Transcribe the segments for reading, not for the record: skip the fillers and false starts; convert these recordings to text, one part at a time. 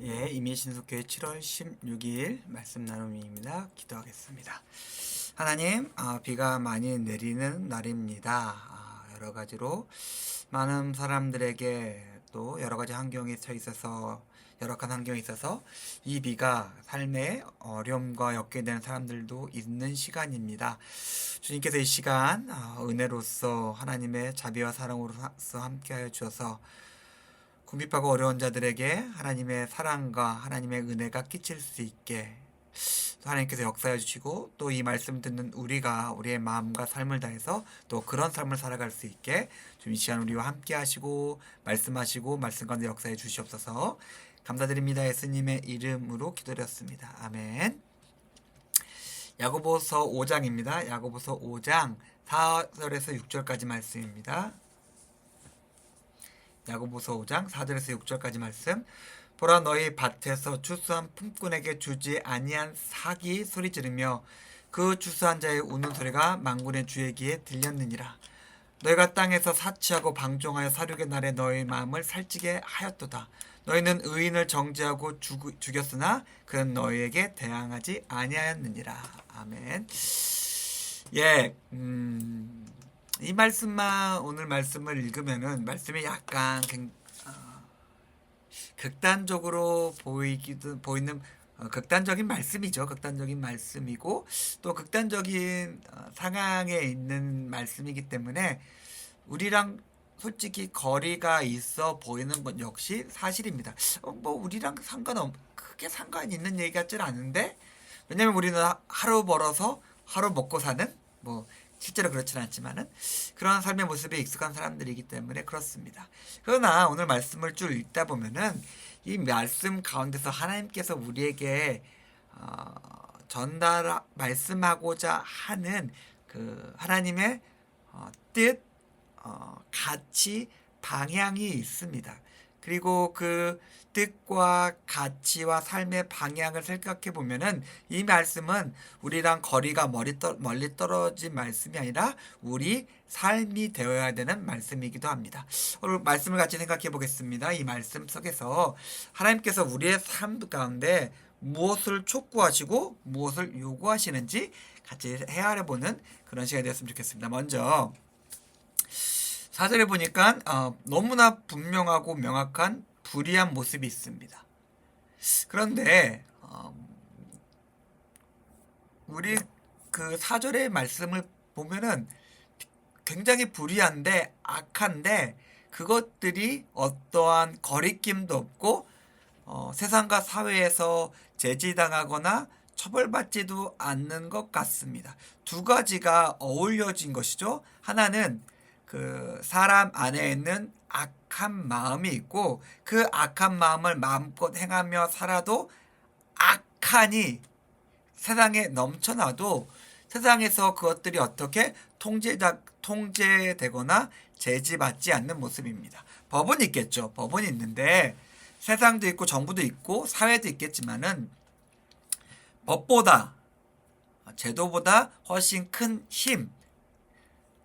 예, 이민신속교회 7월 16일 말씀 나눔입니다. 기도하겠습니다. 하나님, 비가 많이 내리는 날입니다. 여러 가지로 많은 사람들에게 또 여러 가지 환경에 처해 있어서 열악한 환경에 있어서 이 비가 삶의 어려움과 엮게 되는 사람들도 있는 시간입니다. 주님께서 이 시간 은혜로서 하나님의 자비와 사랑으로서 함께하여 주셔서 궁핍하고 어려운 자들에게 하나님의 사랑과 하나님의 은혜가 끼칠 수 있게 하나님께서 역사해 주시고 또 이 말씀 듣는 우리가 우리의 마음과 삶을 다해서 또 그런 삶을 살아갈 수 있게 좀 이 시간 우리와 함께 하시고 말씀하시고 말씀 가운데 역사해 주시옵소서. 감사드립니다. 예수님의 이름으로 기도드렸습니다. 아멘. 야고보서 5장입니다. 야고보서 5장 4절에서 6절까지 말씀입니다. 야고보서 5장 4절에서 6절까지 말씀. 보라, 너희 밭에서 추수한 품꾼에게 주지 아니한 삭이 소리 지르며 그 추수한 자의 우는 소리가 만군의 주의 귀에 들렸느니라. 너희가 땅에서 사치하고 방종하여 사륙의 날에 너희 마음을 살찌게 하였도다. 너희는 의인을 정죄하고 죽였으나 그는 너희에게 대항하지 아니하였느니라. 아멘. 예, 이 말씀만 오늘 말씀을 읽으면은 말씀이 약간 극단적으로 보이는 극단적인 말씀이죠. 극단적인 말씀이고 또 극단적인 상황에 있는 말씀이기 때문에 우리랑 솔직히 거리가 있어 보이는 것 역시 사실입니다. 뭐 우리랑 크게 상관 있는 얘기 같지는 않은데 왜냐면 우리는 하루 벌어서 하루 먹고 사는 뭐 실제로 그렇지는 않지만은 그런 삶의 모습에 익숙한 사람들이기 때문에 그렇습니다. 그러나 오늘 말씀을 쭉 읽다 보면은 이 말씀 가운데서 하나님께서 우리에게 말씀하고자 하는 그 하나님의 뜻, 가치, 방향이 있습니다. 그리고 그 뜻과 가치와 삶의 방향을 생각해 보면은 이 말씀은 우리랑 거리가 멀리 떨어진 말씀이 아니라 우리 삶이 되어야 되는 말씀이기도 합니다. 오늘 말씀을 같이 생각해 보겠습니다. 이 말씀 속에서 하나님께서 우리의 삶 가운데 무엇을 촉구하시고 무엇을 요구하시는지 같이 헤아려 보는 그런 시간이 되었으면 좋겠습니다. 먼저 4절에 보니까 너무나 분명하고 명확한 불의한 모습이 있습니다. 그런데 우리 그 4절의 말씀을 보면은 굉장히 불의한데 악한데 그것들이 어떠한 거리낌도 없고 세상과 사회에서 제지당하거나 처벌받지도 않는 것 같습니다. 두 가지가 어울려진 것이죠. 하나는 그 사람 안에 있는 악한 마음이 있고 그 악한 마음을 마음껏 행하며 살아도 악하니 세상에 넘쳐나도 세상에서 그것들이 어떻게 통제되거나 제지받지 않는 모습입니다. 법은 있겠죠. 법은 있는데 세상도 있고 정부도 있고 사회도 있겠지만은 법보다 제도보다 훨씬 큰 힘,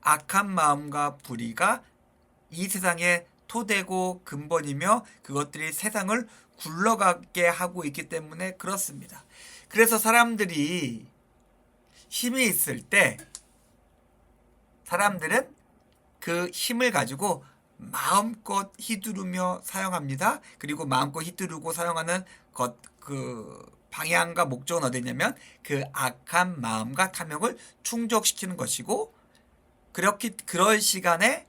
악한 마음과 불의가 이 세상의 토대고 근본이며 그것들이 세상을 굴러가게 하고 있기 때문에 그렇습니다. 그래서 사람들이 힘이 있을 때 사람들은 그 힘을 가지고 마음껏 휘두르며 사용합니다. 그리고 마음껏 휘두르고 사용하는 그 방향과 목적은 어디냐면 그 악한 마음과 탐욕을 충족시키는 것이고 그럴 시간에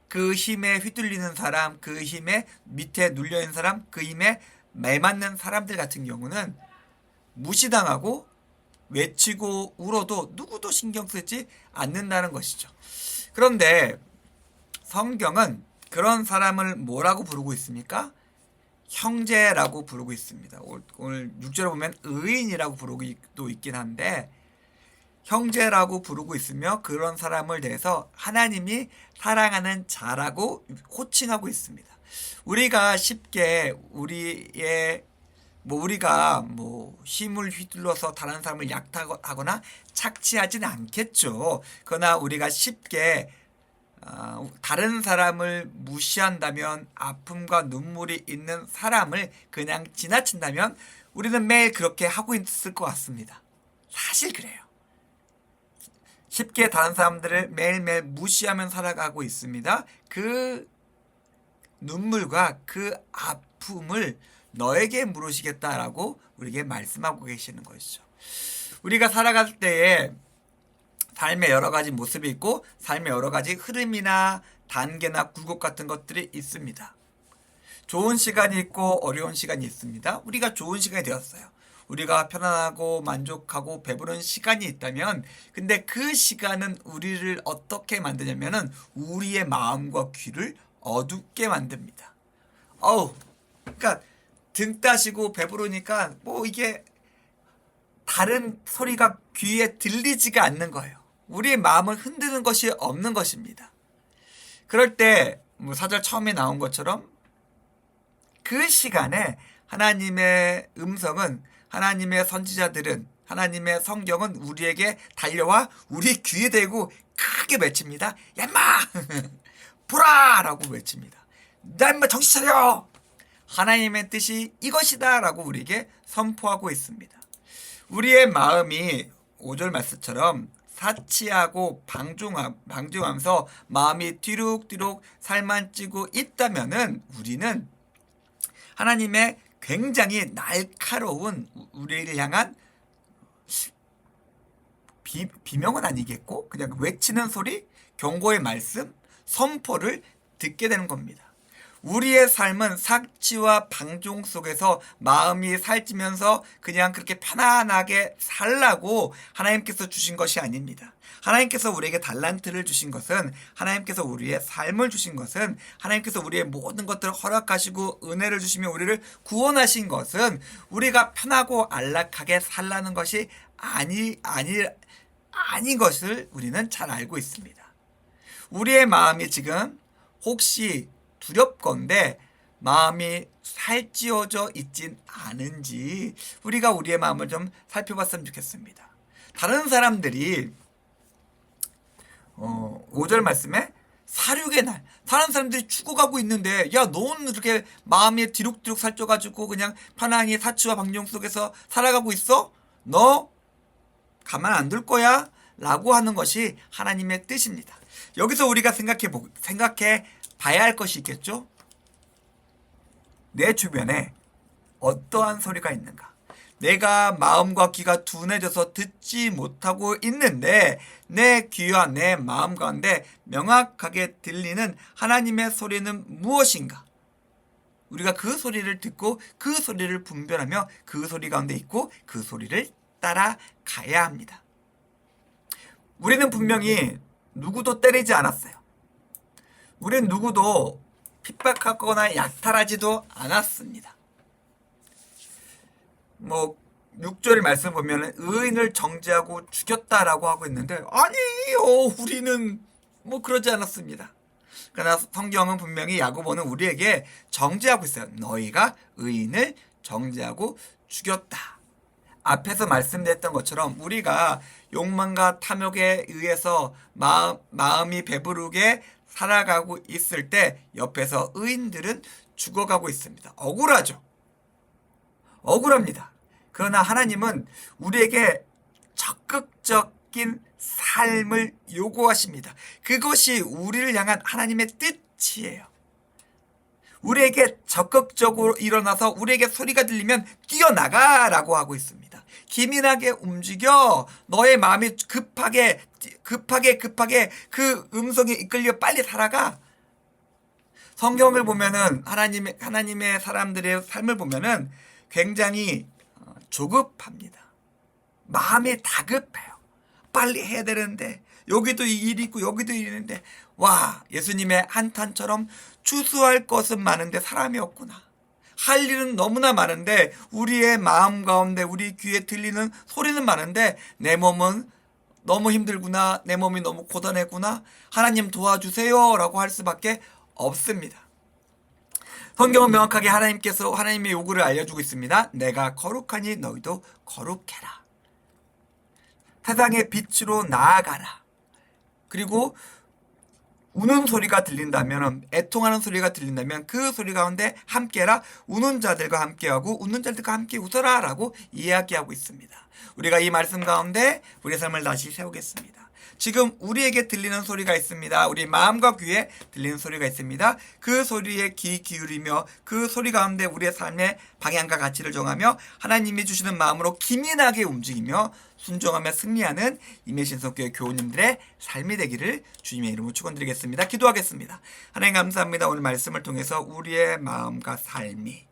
그 힘에 휘둘리는 사람, 그 힘에 밑에 눌려있는 사람, 그 힘에 매맞는 사람들 같은 경우는 무시당하고 외치고 울어도 누구도 신경 쓰지 않는다는 것이죠. 그런데 성경은 그런 사람을 뭐라고 부르고 있습니까? 형제라고 부르고 있습니다. 오늘 6절에 보면 의인이라고 부르고 있긴 한데 형제라고 부르고 있으며 그런 사람을 대해서 하나님이 사랑하는 자라고 호칭하고 있습니다. 우리가 쉽게 우리가 힘을 휘둘러서 다른 사람을 약하거나 착취하지는 않겠죠. 그러나 우리가 쉽게 다른 사람을 무시한다면, 아픔과 눈물이 있는 사람을 그냥 지나친다면 우리는 매일 그렇게 하고 있을 것 같습니다. 사실 그래요. 쉽게 다른 사람들을 매일매일 무시하며 살아가고 있습니다. 그 눈물과 그 아픔을 너에게 물으시겠다라고 우리에게 말씀하고 계시는 것이죠. 우리가 살아갈 때에 삶의 여러 가지 모습이 있고 삶의 여러 가지 흐름이나 단계나 굴곡 같은 것들이 있습니다. 좋은 시간이 있고 어려운 시간이 있습니다. 우리가 좋은 시간이 되었어요. 우리가 편안하고 만족하고 배부른 시간이 있다면, 근데 그 시간은 우리를 어떻게 만드냐면은 우리의 마음과 귀를 어둡게 만듭니다. 그러니까 등 따시고 배부르니까 뭐 이게 다른 소리가 귀에 들리지가 않는 거예요. 우리의 마음을 흔드는 것이 없는 것입니다. 그럴 때 뭐 사절 처음에 나온 것처럼 그 시간에 하나님의 음성은, 하나님의 선지자들은, 하나님의 성경은 우리에게 달려와 우리 귀에 대고 크게 외칩니다. 야 인마 보라 라고 외칩니다. 야 인마 정신 차려, 하나님의 뜻이 이것이다 라고 우리에게 선포하고 있습니다. 우리의 마음이 5절 말씀처럼 사치하고 방종하면서 마음이 뒤룩뒤룩 살만 찌고 있다면은 우리는 하나님의 굉장히 날카로운 우리를 향한 비명은 아니겠고 그냥 외치는 소리, 경고의 말씀, 선포를 듣게 되는 겁니다. 우리의 삶은 사치와 방종 속에서 마음이 살찌면서 그냥 그렇게 편안하게 살라고 하나님께서 주신 것이 아닙니다. 하나님께서 우리에게 달란트를 주신 것은, 하나님께서 우리의 삶을 주신 것은, 하나님께서 우리의 모든 것들을 허락하시고 은혜를 주시며 우리를 구원하신 것은 우리가 편하고 안락하게 살라는 것이 아닌 것을 우리는 잘 알고 있습니다. 우리의 마음이 지금 혹시 두렵건대 마음이 살찌워져 있진 않은지 우리가 우리의 마음을 좀 살펴봤으면 좋겠습니다. 다른 사람들이 5절 말씀에 사륙의 날, 다른 사람들이 죽어가고 있는데 야 너는 이렇게 마음이 뒤룩뒤룩 살쪄가지고 그냥 편안히 사치와 방종 속에서 살아가고 있어? 너 가만 안 둘 거야? 라고 하는 것이 하나님의 뜻입니다. 여기서 우리가 생각해 봐야 할 것이 있겠죠? 내 주변에 어떠한 소리가 있는가? 내가 마음과 귀가 둔해져서 듣지 못하고 있는데 내 귀와 내 마음 가운데 명확하게 들리는 하나님의 소리는 무엇인가? 우리가 그 소리를 듣고 그 소리를 분별하며 그 소리 가운데 있고 그 소리를 따라가야 합니다. 우리는 분명히 누구도 때리지 않았어요. 우린 누구도 핍박하거나 약탈하지도 않았습니다. 6절 말씀 보면 의인을 정죄하고 죽였다라고 하고 있는데 아니요, 우리는 그러지 않았습니다. 그러나 성경은 분명히 야고보는 우리에게 정죄하고 있어요. 너희가 의인을 정죄하고 죽였다. 앞에서 말씀드렸던 것처럼 우리가 욕망과 탐욕에 의해서 마음이 배부르게 살아가고 있을 때 옆에서 의인들은 죽어가고 있습니다. 억울하죠. 억울합니다. 그러나 하나님은 우리에게 적극적인 삶을 요구하십니다. 그것이 우리를 향한 하나님의 뜻이에요. 우리에게 적극적으로 일어나서 우리에게 소리가 들리면 뛰어나가라고 하고 있습니다. 기민하게 움직여. 너의 마음이 급하게 그 음성에 이끌려 빨리 살아가. 성경을 보면은 하나님의 사람들의 삶을 보면은 굉장히 조급합니다. 마음이 다급해요. 빨리 해야 되는데 여기도 일이 있고 여기도 일이 있는데 예수님의 한탄처럼 추수할 것은 많은데 사람이 없구나. 할 일은 너무나 많은데 우리의 마음 가운데 우리 귀에 들리는 소리는 많은데 내 몸은 너무 힘들구나. 내 몸이 너무 고단했구나. 하나님 도와주세요 라고 할 수밖에 없습니다. 성경은 명확하게 하나님의 요구를 알려주고 있습니다. 내가 거룩하니 너희도 거룩해라. 세상의 빛으로 나아가라. 그리고 우는 소리가 들린다면, 애통하는 소리가 들린다면 그 소리 가운데 함께라. 우는 자들과 함께하고 웃는 자들과 함께 웃어라 라고 이야기하고 있습니다. 우리가 이 말씀 가운데 우리의 삶을 다시 세우겠습니다. 지금 우리에게 들리는 소리가 있습니다. 우리 마음과 귀에 들리는 소리가 있습니다. 그 소리에 귀 기울이며 그 소리 가운데 우리의 삶의 방향과 가치를 정하며 하나님이 주시는 마음으로 기민하게 움직이며 순종하며 승리하는 임예신성교회 교우님들의 삶이 되기를 주님의 이름으로 축원드리겠습니다. 기도하겠습니다. 하나님 감사합니다. 오늘 말씀을 통해서 우리의 마음과 삶이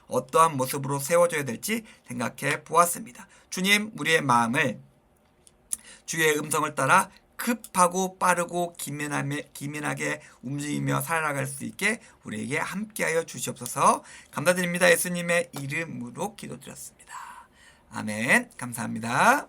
어떠한 모습으로 세워져야 될지 생각해 보았습니다. 주님, 우리의 마음을 주의 음성을 따라 급하고 빠르고 기민하게 움직이며 살아갈 수 있게 우리에게 함께하여 주시옵소서. 감사드립니다. 예수님의 이름으로 기도드렸습니다. 아멘. 감사합니다.